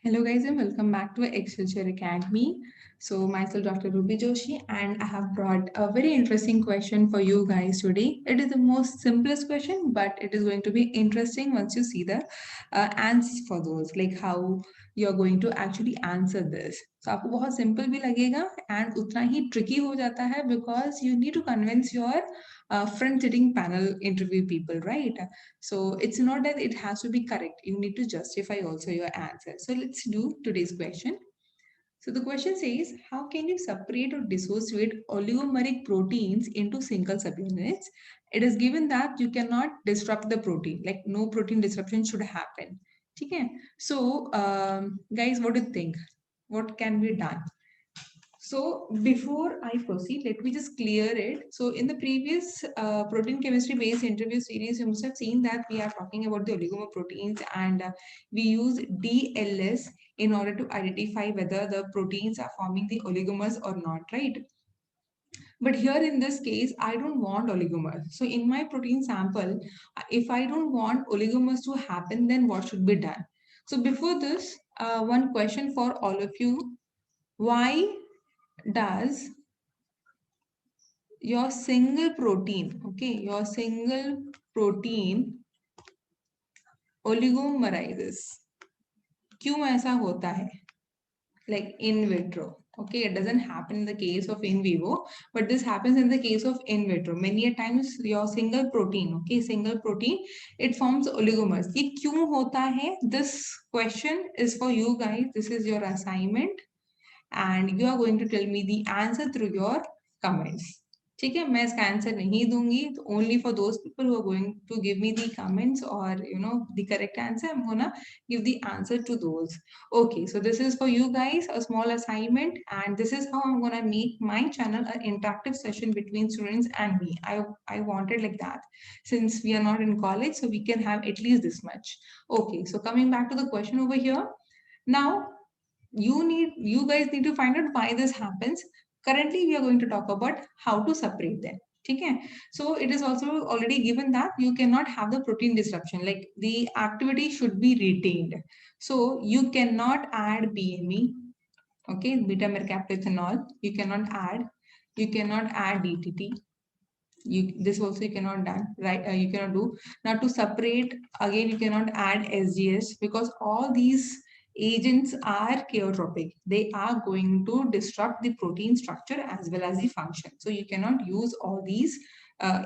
Hello guys and welcome back to Excelsior Academy. So myself Dr. Ruby Joshi and I have brought a very interesting question for you guys today. It is the most simplest question but it is going to be interesting once you see the answers for those, like how you're going to actually answer this. So आपको बहुत simple भी लगेगा and उतना ही tricky हो जाता है because you need to convince your front sitting panel interview people, right? So it's not that it has to be correct. You need to justify also your answer. So let's do today's question. So the question says, how can you separate or dissociate oligomeric proteins into single subunits? It is given that you cannot disrupt the protein, like no protein disruption should happen. Okay. So guys, what do you think? What can be done? So before I proceed, let me just clear it. So in the previous protein chemistry based interview series, you must have seen that we are talking about the oligomer proteins and we use DLS in order to identify whether the proteins are forming the oligomers or not, right? But here in this case, I don't want oligomers. So in my protein sample, if I don't want oligomers to happen, then what should be done? So before this, one question for all of you. Why does your single protein, okay, your single protein oligomerizes? क्यों ऐसा होता है? Like in vitro, okay, it doesn't happen in the case of in vivo, but this happens in the case of in vitro. Many a times your single protein, okay, single protein, it forms oligomers. ये क्यों होता है? This question is for you guys. This is your assignment and you are going to tell me the answer through your comments. ठीक है, मैं इसका answer नहीं दूंगी, तो only for those people who are going to give me the comments or the correct answer, I'm gonna give the answer to those. Okay, so this is for you guys, a small assignment, and this is how I'm gonna make my channel an interactive session between students and me. I wanted like that, since we are not in college, so we can have at least this much. Okay, so coming back to the question over here. Now you guys need to find out why this happens. Currently we are going to talk about how to separate them. Okay, so it is also already given that you cannot have the protein disruption, like the activity should be retained. So you cannot add BME, okay, beta mercaptophenol, you cannot add, you cannot add DTT, this also you cannot done, right? You cannot do. Now to separate, again you cannot add SGS because all these agents are chaotropic. They are going to disrupt the protein structure as well as the function. So you cannot use all these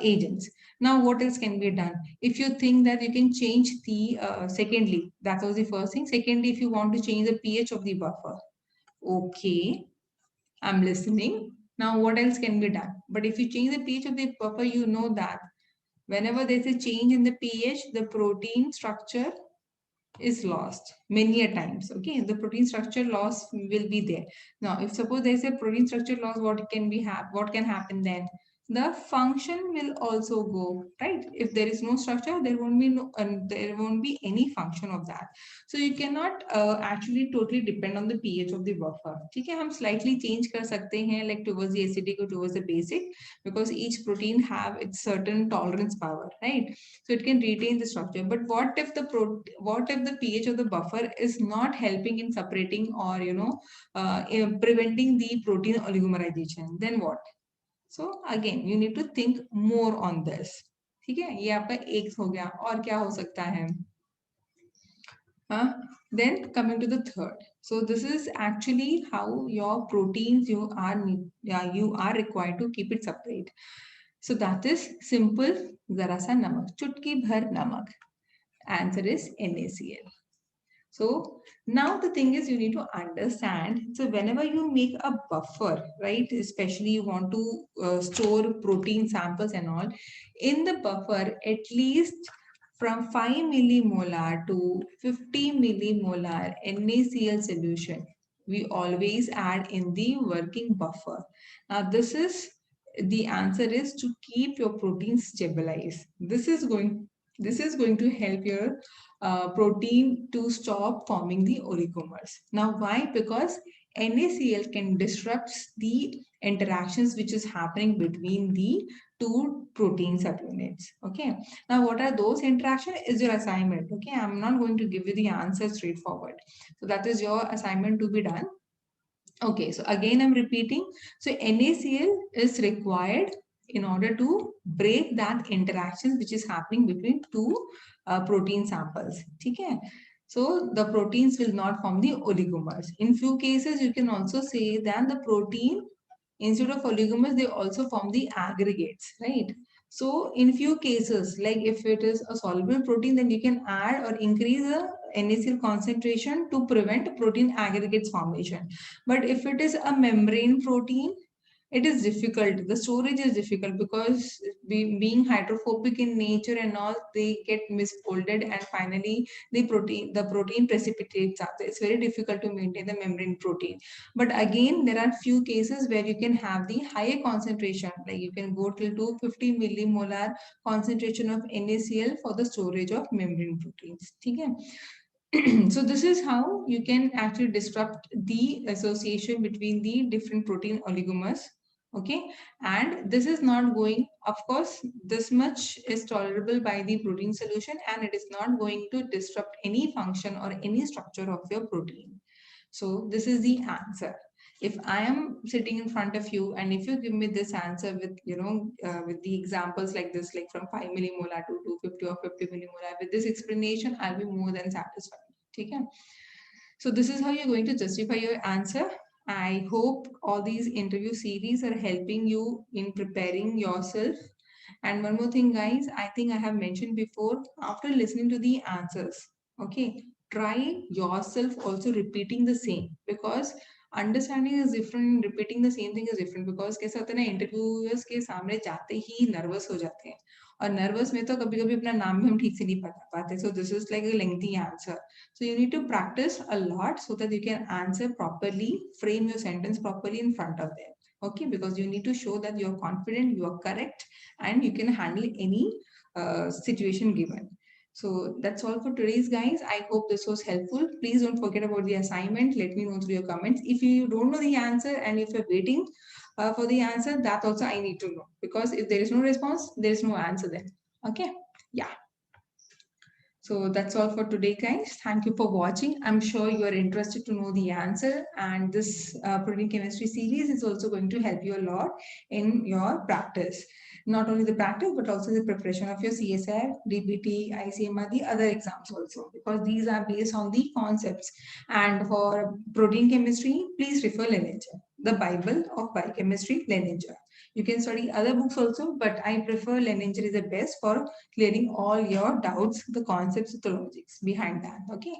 agents. Now what else can be done? If you think that you can change the secondly, that was the first thing. Secondly, if you want to change the pH of the buffer, okay, I'm listening. Now, what else can be done? But if you change the pH of the buffer, you know that whenever there's a change in the pH, the protein structure is lost many a times. Okay, the protein structure loss will be there. Now, if suppose there's a protein structure loss, what can happen then? The function will also go, right? If there is no structure, there won't be there won't be any function of that. So you cannot actually totally depend on the pH of the buffer. ठीक है, हम slightly change कर सकते हैं, like towards the acidic or towards the basic, because each protein have its certain tolerance power, right? So it can retain the structure. But what if the pH of the buffer is not helping in separating or preventing the protein oligomerization? Then what? So again, you need to think more on this. ठीक है, ये आपका एक हो गया, और क्या हो सकता है? Then coming to the third. So this is actually how your proteins you are required to keep it separate. So that is simple. Zara sa namak, chutki bhar namak. Answer is NaCl. So now the thing is you need to understand. So whenever you make a buffer, right, especially you want to store protein samples and all, in the buffer, at least from 5 millimolar to 50 millimolar NaCl solution, we always add in the working buffer. Now the answer is to keep your protein stabilized. This is going to help your protein to stop forming the oligomers. Now why? Because NaCl can disrupt the interactions which is happening between the to protein subunits. Okay. Now, what are those interactions is your assignment. Okay. I'm not going to give you the answer straightforward. So that is your assignment to be done. Okay. So again, I'm repeating. So NaCl is required in order to break that interaction which is happening between two protein samples. Okay. So the proteins will not form the oligomers. In few cases, you can also say that the protein, instead of oligomers, they also form the aggregates, right? So in few cases, like if it is a soluble protein, then you can add or increase the NaCl concentration to prevent protein aggregates formation. But if it is a membrane protein, it is difficult. The storage is difficult because being hydrophobic in nature and all, they get misfolded and finally the protein precipitates out. It's very difficult to maintain the membrane protein. But again, there are few cases where you can have the higher concentration, like you can go till 250 millimolar concentration of NaCl for the storage of membrane proteins. Okay? So this is how you can actually disrupt the association between the different protein oligomers. Okay, and this is not going, of course, this much is tolerable by the protein solution, and it is not going to disrupt any function or any structure of your protein. So this is the answer. If I am sitting in front of you and if you give me this answer with, with the examples like this, like from 5 millimolar to 250 or 50 millimolar, with this explanation, I'll be more than satisfied. Okay. So this is how you're going to justify your answer. I hope all these interview series are helping you in preparing yourself. And one more thing, guys, I think I have mentioned before, after listening to the answers, okay, try yourself also repeating the same, because understanding is different, repeating the same thing is different. Because कैसा होता है ना, interviewers के सामने जाते ही nervous हो जाते हैं, और नर्वस में तो कभी कभी अपना नाम भी हम ठीक से नहीं बता पाते. So this is like a lengthy answer. So you need to practice a lot so that you can answer properly, frame your sentence properly in front of them. Okay, because you need to show that you're confident, you are correct, and you can handle any situation given. So that's all for today's, guys. I hope this was helpful. Please don't forget about the assignment. Let me know through your comments. If you don't know the answer and if you're waiting for the answer, that also I need to know. Because if there is no response, there is no answer then. Okay? Yeah. So that's all for today, guys. Thank you for watching. I'm sure you are interested to know the answer, and this protein chemistry series is also going to help you a lot in your practice. Not only the practice, but also the preparation of your CSR, DBT, ICMR, the other exams also, because these are based on the concepts. And for protein chemistry, please refer Leninger, the Bible of biochemistry, Leninger. You can study other books also, but I prefer Leninger is the best for clearing all your doubts, the concepts, the logics behind that. Okay.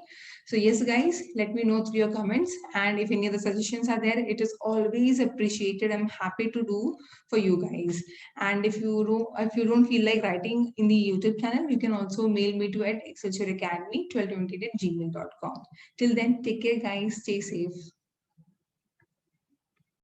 So yes, guys, let me know through your comments. And if any other suggestions are there, it is always appreciated. I'm happy to do for you guys. And if you don't feel like writing in the YouTube channel, you can also mail me to at excelsioracademy1220 at gmail.com. Till then, take care, guys. Stay safe.